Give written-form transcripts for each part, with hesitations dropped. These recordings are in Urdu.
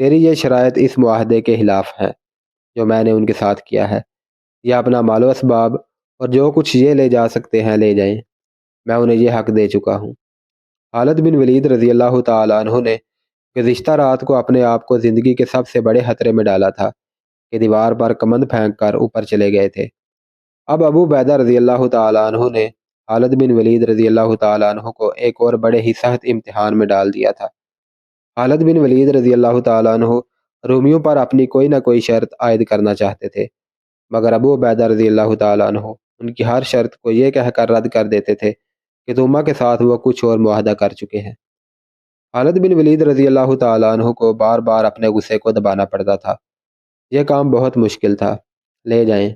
تیری یہ شرائط اس معاہدے کے خلاف ہیں جو میں نے ان کے ساتھ کیا ہے۔ یہ اپنا مال و اسباب اور جو کچھ یہ لے جا سکتے ہیں لے جائیں، میں انہیں یہ حق دے چکا ہوں۔ خالد بن ولید رضی اللہ تعالیٰ عنہ نے گزشتہ رات کو اپنے آپ کو زندگی کے سب سے بڑے خطرے میں ڈالا تھا کہ دیوار پر کمند پھینک کر اوپر چلے گئے تھے۔ اب ابو عبیدہ رضی اللہ تعالیٰ عنہ نے خالد بن ولید رضی اللہ تعالیٰ عنہ کو ایک اور بڑے ہی سخت امتحان میں ڈال دیا تھا۔ خالد بن ولید رضی اللہ تعالیٰ عنہ رومیوں پر اپنی کوئی نہ کوئی شرط عائد کرنا چاہتے تھے، مگر ابو عبیدہ رضی اللہ تعالیٰ عنہ ان کی ہر شرط کو یہ کہہ کر رد کر دیتے تھے کہ توما کے ساتھ وہ کچھ اور معاہدہ کر چکے ہیں۔ خالد بن ولید رضی اللہ تعالیٰ عنہ کو بار بار اپنے غصے کو دبانا پڑتا تھا۔ یہ کام بہت مشکل تھا۔ لے جائیں،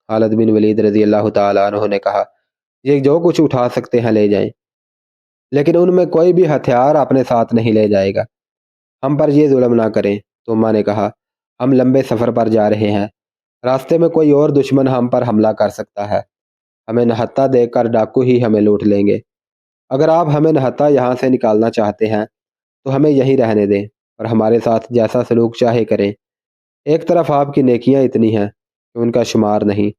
خالد بن ولید رضی اللہ تعالیٰ عنہ نے کہا، یہ جو کچھ اٹھا سکتے ہیں لے جائیں، لیکن ان میں کوئی بھی ہتھیار اپنے ساتھ نہیں لے جائے گا۔ ہم پر یہ ظلم نہ کریں، توما نے کہا، ہم لمبے سفر پر جا رہے ہیں، راستے میں کوئی اور دشمن ہم پر حملہ کر سکتا ہے، ہمیں نہتہ دیکھ کر ڈاکو ہی ہمیں لوٹ لیں گے۔ اگر آپ ہمیں نہتہ یہاں سے نکالنا چاہتے ہیں تو ہمیں یہیں رہنے دیں اور ہمارے ساتھ جیسا سلوک چاہے کریں۔ ایک طرف آپ کی نیکیاں اتنی ہیں کہ ان کا شمار نہیں،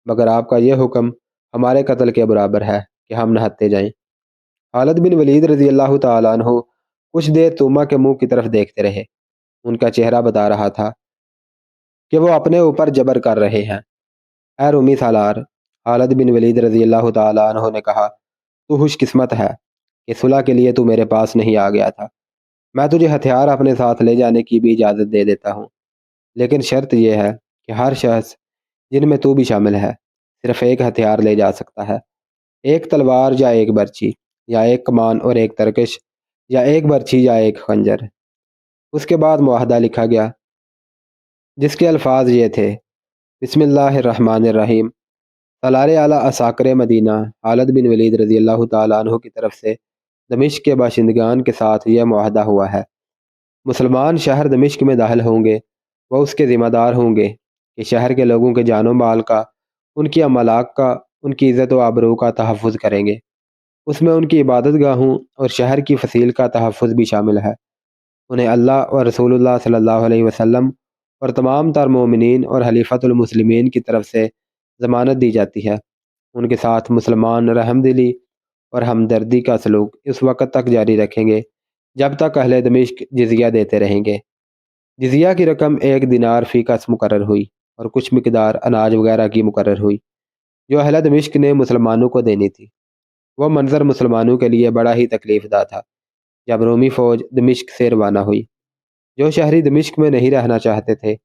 مگر آپ کا یہ حکم ہمارے قتل کے برابر ہے کہ ہم نہتے جائیں۔ خالد بن ولید رضی اللہ تعالیٰ عنہ کچھ دیر توما کے منہ کی طرف دیکھتے رہے۔ ان کا چہرہ بتا رہا تھا کہ وہ اپنے اوپر جبر کر رہے ہیں۔ اے رومی سالار، خالد بن ولید رضی اللہ تعالیٰ عنہ نے کہا، تو خوش قسمت ہے کہ صلح کے لیے تو میرے پاس نہیں آ گیا تھا۔ میں تجھے ہتھیار اپنے ساتھ لے جانے کی بھی اجازت دے دیتا ہوں، لیکن شرط یہ ہے کہ ہر شخص، جن میں تو بھی شامل ہے، صرف ایک ہتھیار لے جا سکتا ہے، ایک تلوار یا ایک برچی، یا ایک کمان اور ایک ترکش، یا ایک برچھی یا ایک خنجر۔ اس کے بعد معاہدہ لکھا گیا جس کے الفاظ یہ تھے، بسم اللہ الرحمن الرحیم، سالار اعلیٰ عساکر مدینہ خالد بن ولید رضی اللہ تعالیٰ عنہ کی طرف سے دمشق کے باشندگان کے ساتھ یہ معاہدہ ہوا ہے۔ مسلمان شہر دمشق میں داخل ہوں گے، وہ اس کے ذمہ دار ہوں گے کہ شہر کے لوگوں کے جان و مال کا، ان کی املاک کا، ان کی عزت و آبرو کا تحفظ کریں گے۔ اس میں ان کی عبادت گاہوں اور شہر کی فصیل کا تحفظ بھی شامل ہے۔ انہیں اللہ اور رسول اللہ صلی اللہ علیہ وسلم اور تمام تر مومنین اور خلیفۃ المسلمین کی طرف سے ضمانت دی جاتی ہے۔ ان کے ساتھ مسلمان رحم دلی اور ہمدردی کا سلوک اس وقت تک جاری رکھیں گے جب تک اہل دمشق جزیہ دیتے رہیں گے۔ جزیہ کی رقم 1 دینار فی کس مقرر ہوئی اور کچھ مقدار اناج وغیرہ کی مقرر ہوئی جو اہل دمشق نے مسلمانوں کو دینی تھی۔ وہ منظر مسلمانوں کے لیے بڑا ہی تکلیف دہ تھا جب رومی فوج دمشق سے روانہ ہوئی۔ جو شہری دمشق میں نہیں رہنا چاہتے تھے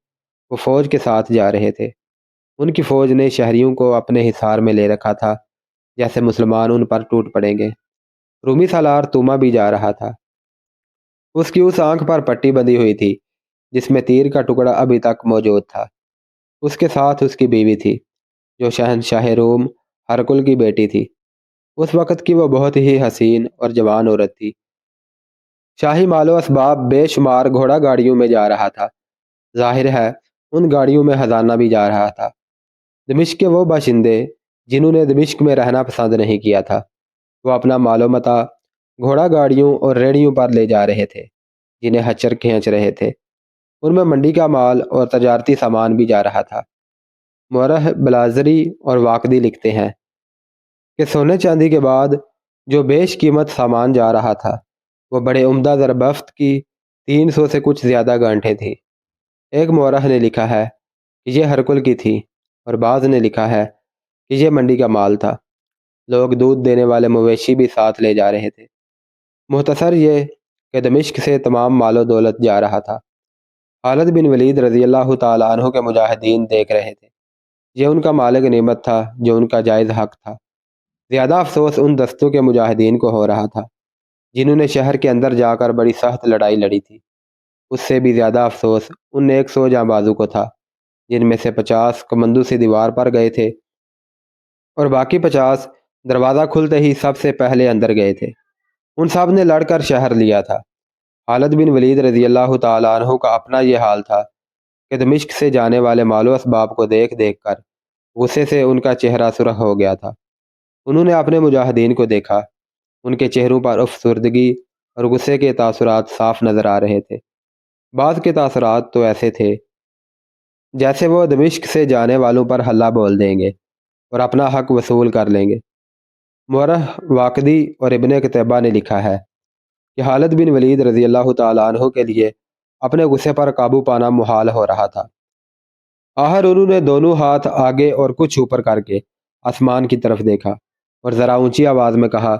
وہ فوج کے ساتھ جا رہے تھے۔ ان کی فوج نے شہریوں کو اپنے حصار میں لے رکھا تھا جیسے مسلمان ان پر ٹوٹ پڑیں گے۔ رومی سالار توما بھی جا رہا تھا۔ اس کی اس آنکھ پر پٹی بندھی ہوئی تھی جس میں تیر کا ٹکڑا ابھی تک موجود تھا۔ اس کے ساتھ اس کی بیوی تھی جو شہنشاہ روم ہرقل کی بیٹی تھی۔ اس وقت کی وہ بہت ہی حسین اور جوان عورت تھی۔ شاہی مال و اسباب بے شمار گھوڑا گاڑیوں میں جا رہا تھا، ظاہر ہے ان گاڑیوں میں خزانہ بھی جا رہا تھا۔ دمشق کے وہ باشندے جنہوں نے دمشق میں رہنا پسند نہیں کیا تھا، وہ اپنا مال و متاع گھوڑا گاڑیوں اور ریڑھیوں پر لے جا رہے تھے جنہیں ہچر کھینچ رہے تھے۔ ان میں منڈی کا مال اور تجارتی سامان بھی جا رہا تھا۔ مورخ بلازری اور واقدی لکھتے ہیں کہ سونے چاندی کے بعد جو بیش قیمت سامان جا رہا تھا وہ بڑے عمدہ زربفت کی 300 سے کچھ زیادہ گانٹھیں تھیں۔ ایک مورخ نے لکھا ہے کہ یہ ہرقل کی تھی اور بعض نے لکھا ہے کہ یہ منڈی کا مال تھا۔ لوگ دودھ دینے والے مویشی بھی ساتھ لے جا رہے تھے۔ مختصر یہ کہ دمشق سے تمام مال و دولت جا رہا تھا۔ خالد بن ولید رضی اللہ تعالیٰ عنہ کے مجاہدین دیکھ رہے تھے۔ یہ ان کا مال غنیمت تھا جو ان کا جائز حق تھا۔ زیادہ افسوس ان دستوں کے مجاہدین کو ہو رہا تھا جنہوں نے شہر کے اندر جا کر بڑی سخت لڑائی لڑی تھی۔ اس سے بھی زیادہ افسوس ان 100 جاں بازو کو تھا جن میں سے 50 کمندوں سے دیوار پر گئے تھے اور باقی 50 دروازہ کھلتے ہی سب سے پہلے اندر گئے تھے۔ ان سب نے لڑ کر شہر لیا تھا۔ خالد بن ولید رضی اللہ تعالیٰ عنہ کا اپنا یہ حال تھا کہ دمشق سے جانے والے مال و اسباب کو دیکھ دیکھ کر غصے سے ان کا چہرہ سرخ ہو گیا تھا۔ انہوں نے اپنے مجاہدین کو دیکھا، ان کے چہروں پر افسردگی اور غصے کے تاثرات صاف نظر آ رہے تھے۔ بعض کے تاثرات تو ایسے تھے جیسے وہ دمشق سے جانے والوں پر حلہ بول دیں گے اور اپنا حق وصول کر لیں گے۔ مورخ واقدی اور ابن قتیبہ نے لکھا ہے کہ خالد بن ولید رضی اللہ تعالیٰ عنہ کے لیے اپنے غصے پر قابو پانا محال ہو رہا تھا۔ آخر انہوں نے دونوں ہاتھ آگے اور کچھ اوپر کر کے آسمان کی طرف دیکھا اور ذرا اونچی آواز میں کہا،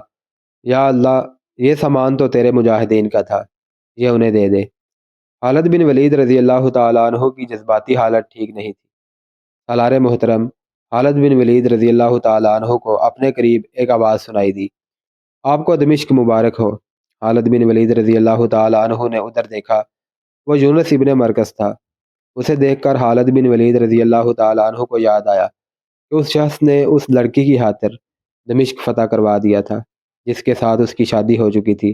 یا اللہ، یہ سامان تو تیرے مجاہدین کا تھا، یہ انہیں دے دے۔ خالد بن ولید رضی اللہ تعالیٰ عنہ کی جذباتی حالت ٹھیک نہیں تھی۔ سالار محترم، خالد بن ولید رضی اللہ تعالیٰ عنہ کو اپنے قریب ایک آواز سنائی دی، آپ کو دمشق مبارک ہو۔ خالد بن ولید رضی اللہ تعالیٰ عنہ نے ادھر دیکھا، وہ یونس ابن مرکز تھا۔ اسے دیکھ کر خالد بن ولید رضی اللہ تعالیٰ عنہ کو یاد آیا کہ اس شخص نے اس لڑکی کی خاطر دمشق فتح کروا دیا تھا جس کے ساتھ اس کی شادی ہو چکی تھی،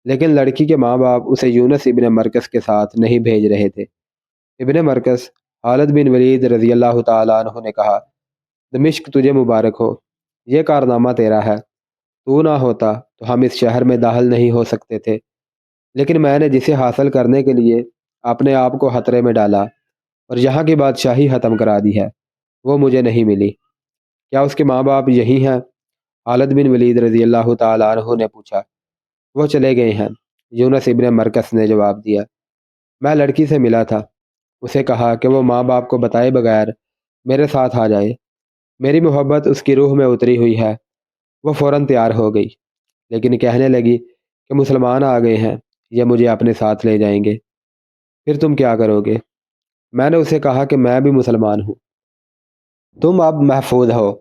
لیکن لڑکی کے ماں باپ اسے یونس ابن مرکز کے ساتھ نہیں بھیج رہے تھے۔ ابن مرکز خالد بن ولید رضی اللہ تعالیٰ عنہ نے کہا، دمشق تجھے مبارک ہو، یہ کارنامہ تیرا ہے، تو نہ ہوتا تو ہم اس شہر میں داخل نہیں ہو سکتے تھے، لیکن میں نے جسے حاصل کرنے کے لیے اپنے آپ کو خطرے میں ڈالا اور یہاں کی بادشاہی ختم کرا دی ہے، وہ مجھے نہیں ملی۔ کیا اس کے ماں باپ یہی ہیں؟ خالد بن ولید رضی اللہ تعالیٰ عنہ نے پوچھا۔ وہ چلے گئے ہیں، یونس ابن مرکز نے جواب دیا۔ میں لڑکی سے ملا تھا، اسے کہا کہ وہ ماں باپ کو بتائے بغیر میرے ساتھ آ جائے۔ میری محبت اس کی روح میں اتری ہوئی ہے۔ وہ فوراً تیار ہو گئی، لیکن کہنے لگی کہ مسلمان آ گئے ہیں، یہ مجھے اپنے ساتھ لے جائیں گے، پھر تم کیا کرو گے؟ میں نے اسے کہا کہ میں بھی مسلمان ہوں، تم اب محفوظ ہو۔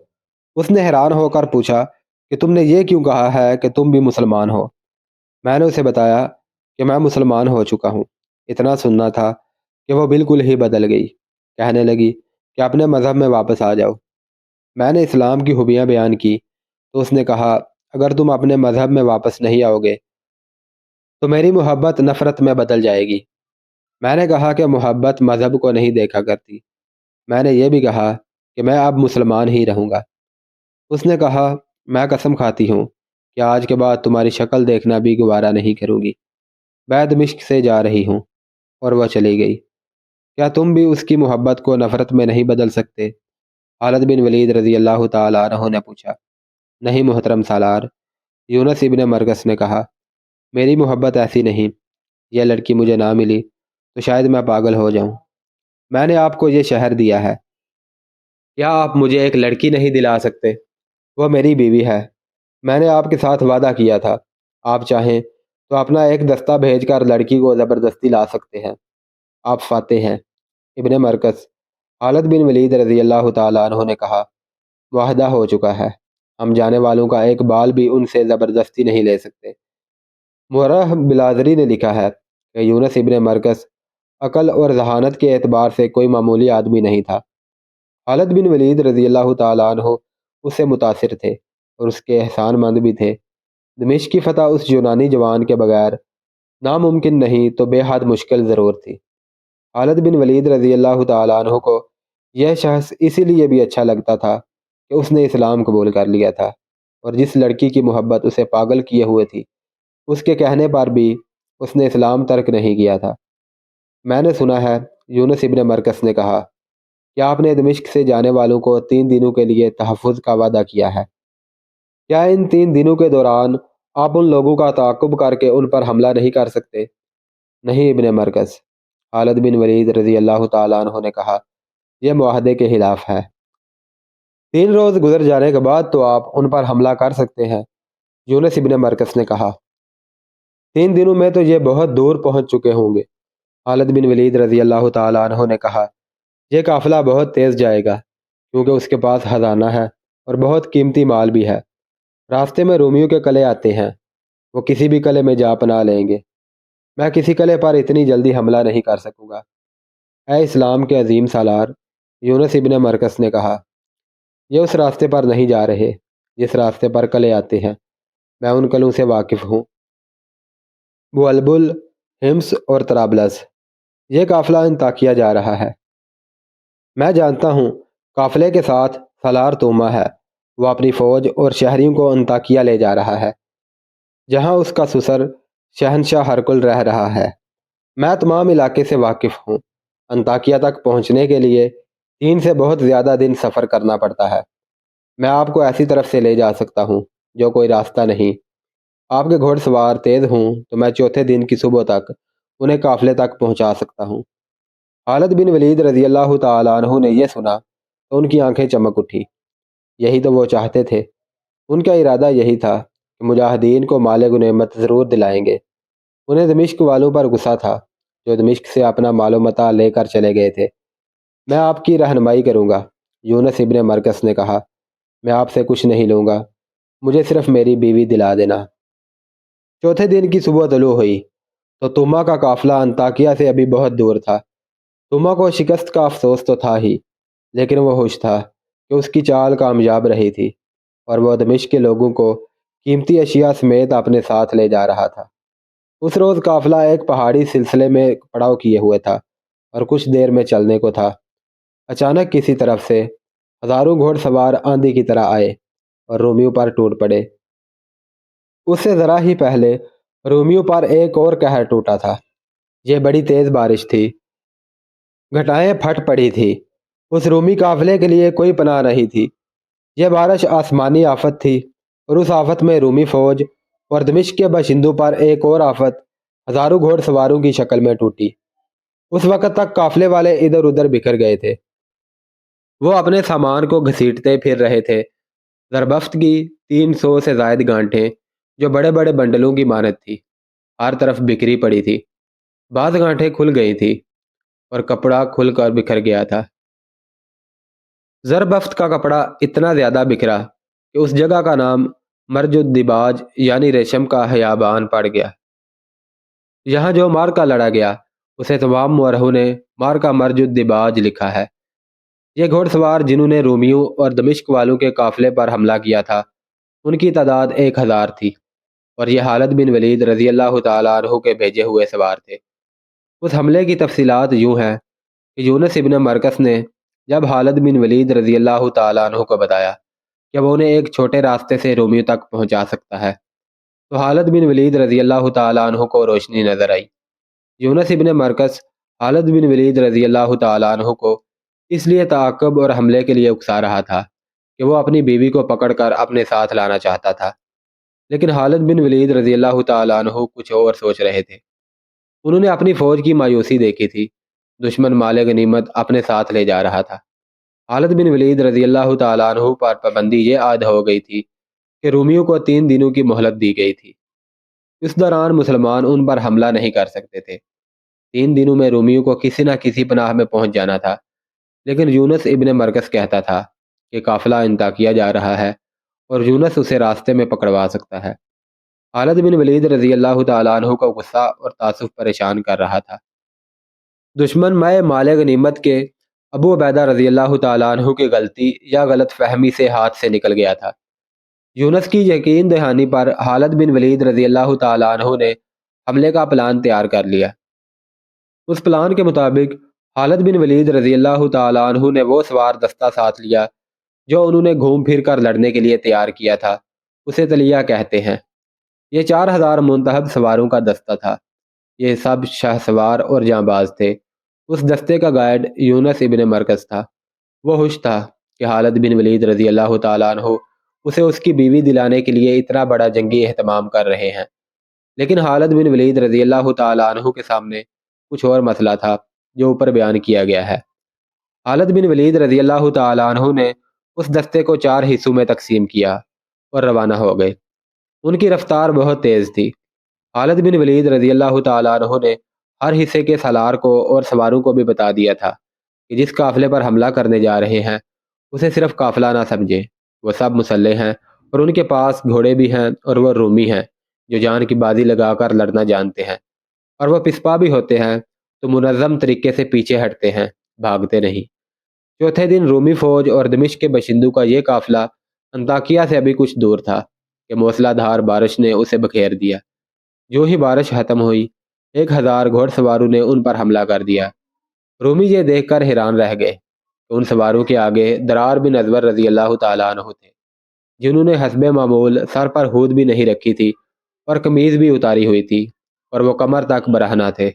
اس نے حیران ہو کر پوچھا کہ تم نے یہ کیوں کہا ہے کہ تم بھی مسلمان ہو؟ میں نے اسے بتایا کہ میں مسلمان ہو چکا ہوں۔ اتنا سننا تھا کہ وہ بالکل ہی بدل گئی، کہنے لگی کہ اپنے مذہب میں واپس آ جاؤ۔ میں نے اسلام کی خوبیاں بیان کی تو اس نے کہا، اگر تم اپنے مذہب میں واپس نہیں آؤ گے تو میری محبت نفرت میں بدل جائے گی۔ میں نے کہا کہ محبت مذہب کو نہیں دیکھا کرتی۔ میں نے یہ بھی کہا کہ میں اب مسلمان ہی رہوں گا۔ اس نے کہا، میں قسم کھاتی ہوں کہ آج کے بعد تمہاری شکل دیکھنا بھی گوارا نہیں کروں گی۔ میں دمشق سے جا رہی ہوں، اور وہ چلی گئی۔ کیا تم بھی اس کی محبت کو نفرت میں نہیں بدل سکتے؟ خالد بن ولید رضی اللہ تعالیٰ عنہ نے پوچھا۔ نہیں محترم سالار، یونس ابن مرکز نے کہا، میری محبت ایسی نہیں، یہ لڑکی مجھے نہ ملی تو شاید میں پاگل ہو جاؤں۔ میں نے آپ کو یہ شہر دیا ہے، کیا آپ مجھے ایک لڑکی نہیں دلا سکتے؟ وہ میری بیوی ہے۔ میں نے آپ کے ساتھ وعدہ کیا تھا، آپ چاہیں تو اپنا ایک دستہ بھیج کر لڑکی کو زبردستی لا سکتے ہیں۔ آپ فاتح ہیں۔ ابن مرکز خالد بن ولید رضی اللہ تعالیٰ عنہ نے کہا، معاہدہ ہو چکا ہے، ہم جانے والوں کا ایک بال بھی ان سے زبردستی نہیں لے سکتے۔ مورخ بلازری نے لکھا ہے کہ یونس ابن مرکز عقل اور ذہانت کے اعتبار سے کوئی معمولی آدمی نہیں تھا۔ خالد بن ولید رضی اللہ تعالیٰ عنہ اس سے متاثر تھے اور اس کے احسان مند بھی تھے۔ دمشق کی فتح اس یونانی جوان کے بغیر ناممکن نہیں تو بے حد مشکل ضرور تھی۔ خالد بن ولید رضی اللہ تعالیٰ عنہ کو یہ شخص اسی لیے بھی اچھا لگتا تھا کہ اس نے اسلام قبول کر لیا تھا، اور جس لڑکی کی محبت اسے پاگل کیے ہوئے تھی، اس کے کہنے پر بھی اس نے اسلام ترک نہیں کیا تھا۔ میں نے سنا ہے، یونس ابن مرکز نے کہا، کہ آپ نے دمشق سے جانے والوں کو 3 دنوں کے لیے تحفظ کا وعدہ کیا ہے۔ کیا ان 3 دنوں کے دوران آپ ان لوگوں کا تعاقب کر کے ان پر حملہ نہیں کر سکتے؟ نہیں ابن مرکز، خالد بن ولید رضی اللہ تعالیٰ عنہ نے کہا، یہ معاہدے کے خلاف ہے۔ 3 روز گزر جانے کے بعد تو آپ ان پر حملہ کر سکتے ہیں، یونس ابن مرکز نے کہا۔ 3 دنوں میں تو یہ بہت دور پہنچ چکے ہوں گے، خالد بن ولید رضی اللہ تعالیٰ عنہ نے کہا۔ یہ قافلہ بہت تیز جائے گا، کیونکہ اس کے پاس خزانہ ہے اور بہت قیمتی مال بھی ہے۔ راستے میں رومیوں کے قلعے آتے ہیں، وہ کسی بھی قلعے میں جا پناہ لیں گے۔ میں کسی قلعے پر اتنی جلدی حملہ نہیں کر سکوں گا۔ اے اسلام کے عظیم سالار، یونس ابن مرکز نے کہا، یہ اس راستے پر نہیں جا رہے جس راستے پر قلعے آتے ہیں، میں ان قلعوں سے واقف ہوں۔ بلبل، ہمس اور طرابلس، یہ قافلہ انطاکیہ جا رہا ہے۔ میں جانتا ہوں قافلے کے ساتھ سالار توما ہے، وہ اپنی فوج اور شہریوں کو انطاکیہ لے جا رہا ہے، جہاں اس کا سسر شہنشاہ ہرقل رہ رہا ہے۔ میں تمام علاقے سے واقف ہوں۔ انطاکیہ تک پہنچنے کے لیے 3 سے بہت زیادہ دن سفر کرنا پڑتا ہے۔ میں آپ کو ایسی طرف سے لے جا سکتا ہوں جو کوئی راستہ نہیں۔ آپ کے گھوڑ سوار تیز ہوں تو میں چوتھے دن کی صبح تک انہیں قافلے تک پہنچا سکتا ہوں۔ خالد بن ولید رضی اللہ تعالیٰ عنہ نے یہ سنا تو ان کی آنکھیں چمک اٹھی۔ یہی تو وہ چاہتے تھے۔ ان کا ارادہ یہی تھا کہ مجاہدین کو مال غنیمت ضرور دلائیں گے۔ انہیں دمشق والوں پر غصہ تھا جو دمشق سے اپنا مال و متاع لے کر چلے گئے تھے۔ میں آپ کی رہنمائی کروں گا، یونس ابن مرکز نے کہا۔ میں آپ سے کچھ نہیں لوں گا، مجھے صرف میری بیوی دلا دینا۔ چوتھے دن کی صبح طلوع ہوئی تو تہمہ کا قافلہ انطاکیہ سے ابھی بہت دور تھا۔ تہمہ کو شکست کا افسوس تو تھا ہی، لیکن وہ خوش تھا کہ اس کی چال کامیاب رہی تھی اور وہ دمشق کے لوگوں کو قیمتی اشیاء سمیت اپنے ساتھ لے جا رہا تھا۔ اس روز قافلہ ایک پہاڑی سلسلے میں پڑاؤ کیے ہوئے تھا اور کچھ دیر میں چلنے کو تھا۔ اچانک کسی طرف سے ہزاروں گھوڑ سوار آندھی کی طرح آئے اور رومیوں پر ٹوٹ پڑے۔ اس سے ذرا ہی پہلے رومیوں پر ایک اور قہر ٹوٹا تھا۔ یہ بڑی تیز بارش تھی، گھٹائیں پھٹ پڑی تھی۔ اس رومی قافلے کے لیے کوئی پناہ نہیں تھی۔ یہ بارش آسمانی آفت تھی اور اس آفت میں رومی فوج اور دمشق کے باشندوں پر ایک اور آفت ہزاروں گھوڑ سواروں کی شکل میں ٹوٹی۔ اس وقت تک قافلے والے ادھر ادھر بکھر گئے تھے۔ وہ اپنے سامان کو گھسیٹتے پھر رہے تھے۔ زربفت کی 300 سے زائد گانٹھیں جو بڑے بڑے بنڈلوں کی مانند تھی ہر طرف بکھری پڑی تھی۔ بعض گانٹھیں کھل گئی تھی اور کپڑا کھل کر بکھر گیا تھا۔ زربفت کا کپڑا اتنا زیادہ بکھرا کہ اس جگہ کا نام مرج الدباج یعنی ریشم کا حیابان پڑ گیا۔ یہاں جو مارکا لڑا گیا اسے تمام مورخوں نے مارکا مرج الدباج لکھا ہے۔ یہ گھوڑ سوار جنہوں نے رومیوں اور دمشق والوں کے قافلے پر حملہ کیا تھا ان کی تعداد 1000 تھی اور یہ خالد بن ولید رضی اللہ تعالیٰ عنہ کے بھیجے ہوئے سوار تھے۔ اس حملے کی تفصیلات یوں ہیں کہ یونس ابن مرکز نے جب خالد بن ولید رضی اللہ تعالیٰ عنہ کو بتایا کہ وہ انہیں ایک چھوٹے راستے سے رومیوں تک پہنچا سکتا ہے تو خالد بن ولید رضی اللہ تعالیٰ عنہ کو روشنی نظر آئی۔ یونس ابن مرکز خالد بن ولید رضی اللہ تعالیٰ عنہ کو اس لیے تعاقب اور حملے کے لیے اکسا رہا تھا کہ وہ اپنی بیوی کو پکڑ کر اپنے ساتھ لانا چاہتا تھا، لیکن خالد بن ولید رضی اللہ تعالیٰ عنہ کچھ اور سوچ رہے تھے۔ انہوں نے اپنی فوج کی مایوسی دیکھی تھی۔ دشمن مال غنیمت اپنے ساتھ لے جا رہا تھا۔ خالد بن ولید رضی اللہ تعالیٰ عنہ پر پابندی یہ عائد ہو گئی تھی کہ رومیوں کو 3 دنوں کی مہلت دی گئی تھی۔ اس دوران مسلمان ان پر حملہ نہیں کر سکتے تھے۔ 3 دنوں میں رومیوں کو کسی نہ کسی پناہ میں پہنچ جانا تھا، لیکن یونس ابن مرکز کہتا تھا کہ قافلہ انطاکیہ جا رہا ہے اور یونس اسے راستے میں پکڑوا سکتا ہے۔ خالد بن ولید رضی اللہ تعالیٰ عنہ کا غصہ اور تعصب پریشان کر رہا تھا۔ دشمن مائے مال غنیمت کے ابو عبیدہ رضی اللہ تعالیٰ عنہ کی غلطی یا غلط فہمی سے ہاتھ سے نکل گیا تھا۔ یونس کی یقین دہانی پر خالد بن ولید رضی اللہ تعالیٰ عنہ نے حملے کا پلان تیار کر لیا۔ اس پلان کے مطابق خالد بن ولید رضی اللہ تعالیٰ عنہ نے وہ سوار دستہ ساتھ لیا جو انہوں نے گھوم پھر کر لڑنے کے لیے تیار کیا تھا۔ اسے تلیہ کہتے ہیں۔ یہ 4000 منتخب سواروں کا دستہ تھا۔ یہ سب شاہ سوار اور جانباز تھے۔ اس دستے کا گائیڈ یونس ابن مرکز تھا۔ وہ خوش تھا کہ خالد بن ولید رضی اللہ تعالیٰ عنہ اسے اس کی بیوی دلانے کے لیے اتنا بڑا جنگی اہتمام کر رہے ہیں، لیکن خالد بن ولید رضی اللہ تعالیٰ عنہ کے سامنے کچھ اور مسئلہ تھا جو اوپر بیان کیا گیا ہے۔ خالد بن ولید رضی اللہ تعالیٰ عنہ نے اس دستے کو 4 حصوں میں تقسیم کیا اور روانہ ہو گئے۔ ان کی رفتار بہت تیز تھی۔ خالد بن ولید رضی اللہ تعالیٰ عنہ نے ہر حصے کے سالار کو اور سواروں کو بھی بتا دیا تھا کہ جس قافلے پر حملہ کرنے جا رہے ہیں اسے صرف قافلہ نہ سمجھے، وہ سب مسلح ہیں اور ان کے پاس گھوڑے بھی ہیں اور وہ رومی ہیں جو جان کی بازی لگا کر لڑنا جانتے ہیں، اور وہ پسپا بھی ہوتے ہیں تو منظم طریقے سے پیچھے ہٹتے ہیں، بھاگتے نہیں۔ چوتھے دن رومی فوج اور دمشق کے باشندوں کا یہ قافلہ انطاکیہ سے ابھی کچھ دور تھا کہ موسلا دھار بارش نے اسے بکھیر دیا۔ جو ہی بارش ختم ہوئی 1000 گھوڑ سواروں نے ان پر حملہ کر دیا۔ رومی یہ دیکھ کر حیران رہ گئے کہ ان سواروں کے آگے درار بن ازور رضی اللہ تعالیٰ عنہ تھے، جنہوں نے حسب معمول سر پر ہود بھی نہیں رکھی تھی اور قمیض بھی اتاری ہوئی تھی، اور وہ کمر تک برہنہ تھے۔